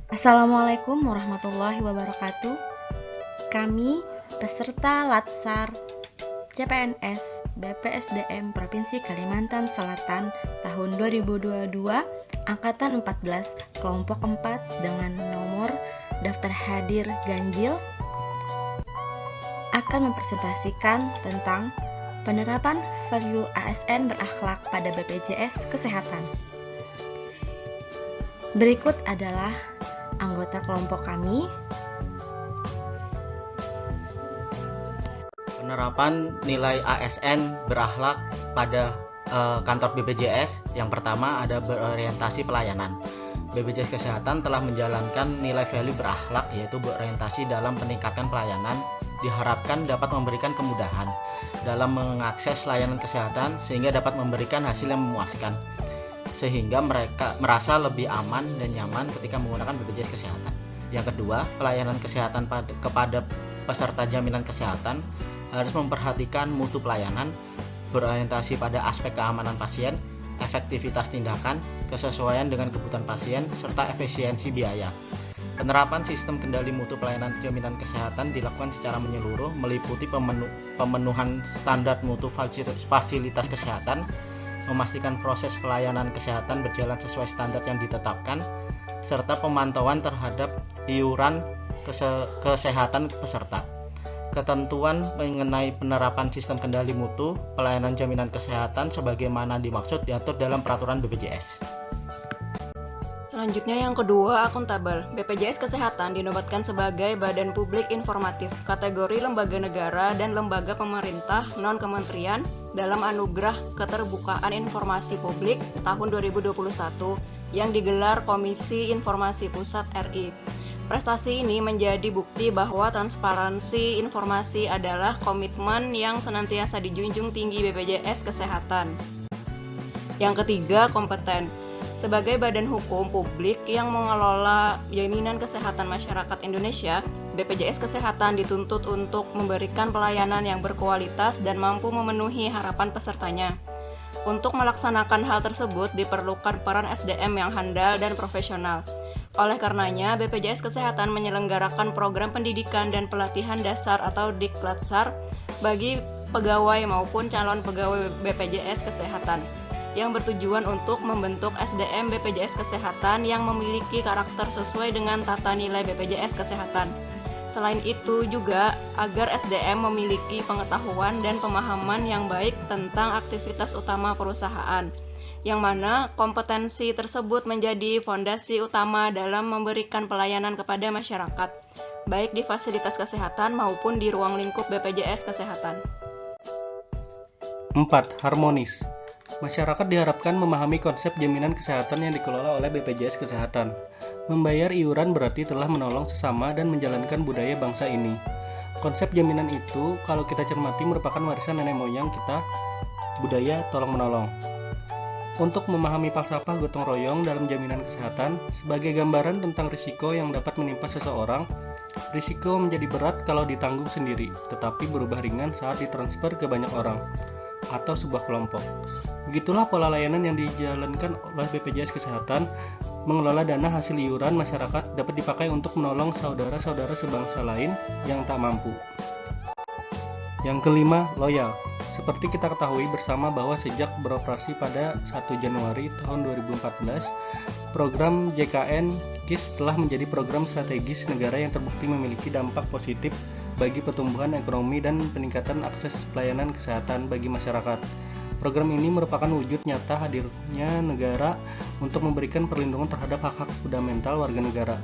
Assalamualaikum warahmatullahi wabarakatuh. Kami peserta Latsar CPNS BPSDM Provinsi Kalimantan Selatan tahun 2022 Angkatan 14 Kelompok 4 dengan nomor daftar hadir ganjil akan mempresentasikan tentang penerapan value ASN berakhlak pada BPJS Kesehatan. Berikut adalah anggota kelompok kami. Penerapan nilai ASN berakhlak pada kantor BPJS. Yang pertama ada berorientasi pelayanan. BPJS Kesehatan telah menjalankan nilai value berakhlak, yaitu berorientasi dalam peningkatan pelayanan, diharapkan dapat memberikan kemudahan dalam mengakses layanan kesehatan sehingga dapat memberikan hasil yang memuaskan, sehingga mereka merasa lebih aman dan nyaman ketika menggunakan BPJS Kesehatan. Yang kedua, pelayanan kesehatan kepada peserta jaminan kesehatan harus memperhatikan mutu pelayanan, berorientasi pada aspek keamanan pasien, efektivitas tindakan, kesesuaian dengan kebutuhan pasien, serta efisiensi biaya. Penerapan sistem kendali mutu pelayanan jaminan kesehatan dilakukan secara menyeluruh, meliputi pemenuhan standar mutu fasilitas kesehatan, memastikan proses pelayanan kesehatan berjalan sesuai standar yang ditetapkan, serta pemantauan terhadap iuran kesehatan peserta. Ketentuan mengenai penerapan sistem kendali mutu pelayanan jaminan kesehatan sebagaimana dimaksud diatur dalam peraturan BPJS. Selanjutnya yang kedua, akuntabel. BPJS Kesehatan dinobatkan sebagai badan publik informatif, kategori lembaga negara dan lembaga pemerintah non-kementerian dalam Anugerah Keterbukaan Informasi Publik tahun 2021 yang digelar Komisi Informasi Pusat RI. Prestasi ini menjadi bukti bahwa transparansi informasi adalah komitmen yang senantiasa dijunjung tinggi BPJS Kesehatan. Yang ketiga, kompeten. Sebagai badan hukum publik yang mengelola jaminan kesehatan masyarakat Indonesia, BPJS Kesehatan dituntut untuk memberikan pelayanan yang berkualitas dan mampu memenuhi harapan pesertanya. Untuk melaksanakan hal tersebut diperlukan peran SDM yang handal dan profesional. Oleh karenanya, BPJS Kesehatan menyelenggarakan program pendidikan dan pelatihan dasar atau Diklatsar bagi pegawai maupun calon pegawai BPJS Kesehatan yang bertujuan untuk membentuk SDM BPJS Kesehatan yang memiliki karakter sesuai dengan tata nilai BPJS Kesehatan. Selain itu juga agar SDM memiliki pengetahuan dan pemahaman yang baik tentang aktivitas utama perusahaan, yang mana kompetensi tersebut menjadi fondasi utama dalam memberikan pelayanan kepada masyarakat, baik di fasilitas kesehatan maupun di ruang lingkup BPJS Kesehatan. 4. Harmonis. Masyarakat diharapkan memahami konsep jaminan kesehatan yang dikelola oleh BPJS Kesehatan. Membayar iuran berarti telah menolong sesama dan menjalankan budaya bangsa ini. Konsep jaminan itu, kalau kita cermati, merupakan warisan nenek moyang kita, budaya tolong-menolong. Untuk memahami falsafah gotong royong dalam jaminan kesehatan, sebagai gambaran tentang risiko yang dapat menimpa seseorang, risiko menjadi berat kalau ditanggung sendiri, tetapi berubah ringan saat ditransfer ke banyak orang atau sebuah kelompok. Begitulah pola layanan yang dijalankan oleh BPJS Kesehatan. Mengelola dana hasil iuran masyarakat dapat dipakai untuk menolong saudara-saudara sebangsa lain yang tak mampu. Yang kelima, loyal. Seperti kita ketahui bersama bahwa sejak beroperasi pada 1 Januari tahun 2014, program JKN KIS telah menjadi program strategis negara yang terbukti memiliki dampak positif bagi pertumbuhan ekonomi dan peningkatan akses pelayanan kesehatan bagi masyarakat. Program ini merupakan wujud nyata hadirnya negara untuk memberikan perlindungan terhadap hak-hak fundamental warga negara.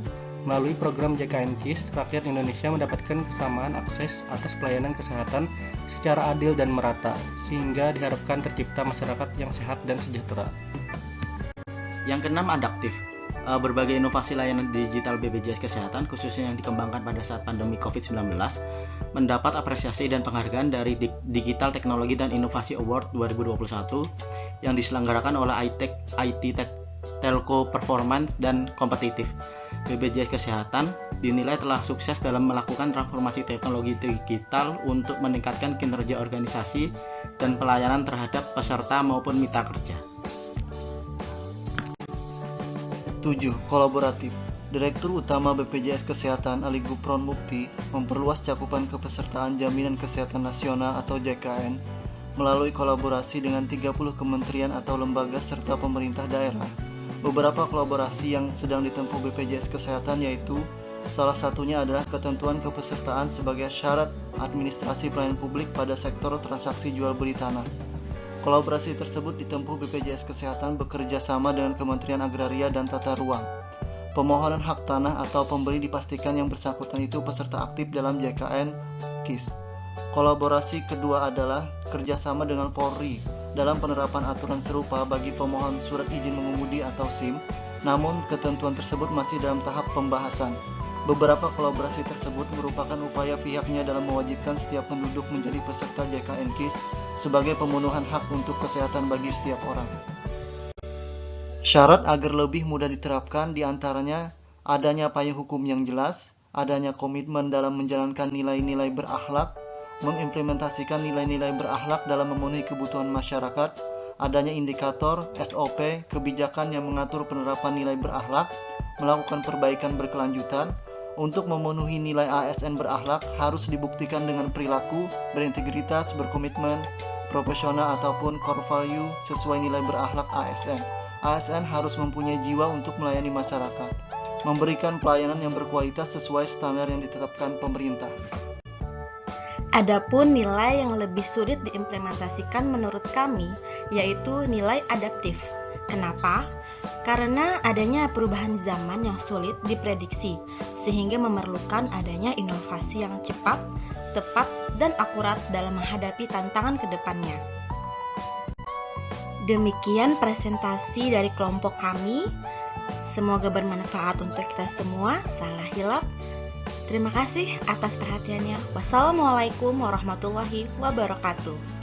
Melalui program JKN KIS, rakyat Indonesia mendapatkan kesamaan akses atas pelayanan kesehatan secara adil dan merata, sehingga diharapkan tercipta masyarakat yang sehat dan sejahtera. Yang keenam, adaptif. Berbagai inovasi layanan digital BPJS Kesehatan, khususnya yang dikembangkan pada saat pandemi COVID-19, mendapat apresiasi dan penghargaan dari Digital Teknologi dan Inovasi Award 2021 yang diselenggarakan oleh IT Telco Performance dan Kompetitif. BPJS Kesehatan dinilai telah sukses dalam melakukan transformasi teknologi digital untuk meningkatkan kinerja organisasi dan pelayanan terhadap peserta maupun mitra kerja. 7. Kolaboratif. Direktur Utama BPJS Kesehatan Ali Gupron Mukti memperluas cakupan kepesertaan Jaminan Kesehatan Nasional atau JKN melalui kolaborasi dengan 30 kementerian atau lembaga serta pemerintah daerah. Beberapa kolaborasi yang sedang ditempuh BPJS Kesehatan yaitu salah satunya adalah ketentuan kepesertaan sebagai syarat administrasi pelayanan publik pada sektor transaksi jual beli tanah. Kolaborasi tersebut ditempuh BPJS Kesehatan bekerja sama dengan Kementerian Agraria dan Tata Ruang. Pemohonan hak tanah atau pembeli dipastikan yang bersangkutan itu peserta aktif dalam JKN KIS. Kolaborasi kedua adalah kerjasama dengan Polri dalam penerapan aturan serupa bagi pemohon surat izin mengemudi atau SIM, namun ketentuan tersebut masih dalam tahap pembahasan. Beberapa kolaborasi tersebut merupakan upaya pihaknya dalam mewajibkan setiap penduduk menjadi peserta JKN KIS sebagai pemenuhan hak untuk kesehatan bagi setiap orang. Syarat agar lebih mudah diterapkan diantaranya adanya payung hukum yang jelas, adanya komitmen dalam menjalankan nilai-nilai berakhlak, mengimplementasikan nilai-nilai berakhlak dalam memenuhi kebutuhan masyarakat, adanya indikator, SOP, kebijakan yang mengatur penerapan nilai berakhlak, melakukan perbaikan berkelanjutan. Untuk memenuhi nilai ASN berakhlak harus dibuktikan dengan perilaku, berintegritas, berkomitmen, profesional ataupun core value sesuai nilai berakhlak ASN. ASN harus mempunyai jiwa untuk melayani masyarakat, memberikan pelayanan yang berkualitas sesuai standar yang ditetapkan pemerintah. Adapun nilai yang lebih sulit diimplementasikan menurut kami, yaitu nilai adaptif. Kenapa? Karena adanya perubahan zaman yang sulit diprediksi, sehingga memerlukan adanya inovasi yang cepat, tepat, dan akurat dalam menghadapi tantangan ke depannya. Demikian presentasi dari kelompok kami. Semoga bermanfaat untuk kita semua. Salah hilaf. Terima kasih atas perhatiannya. Wassalamualaikum warahmatullahi wabarakatuh.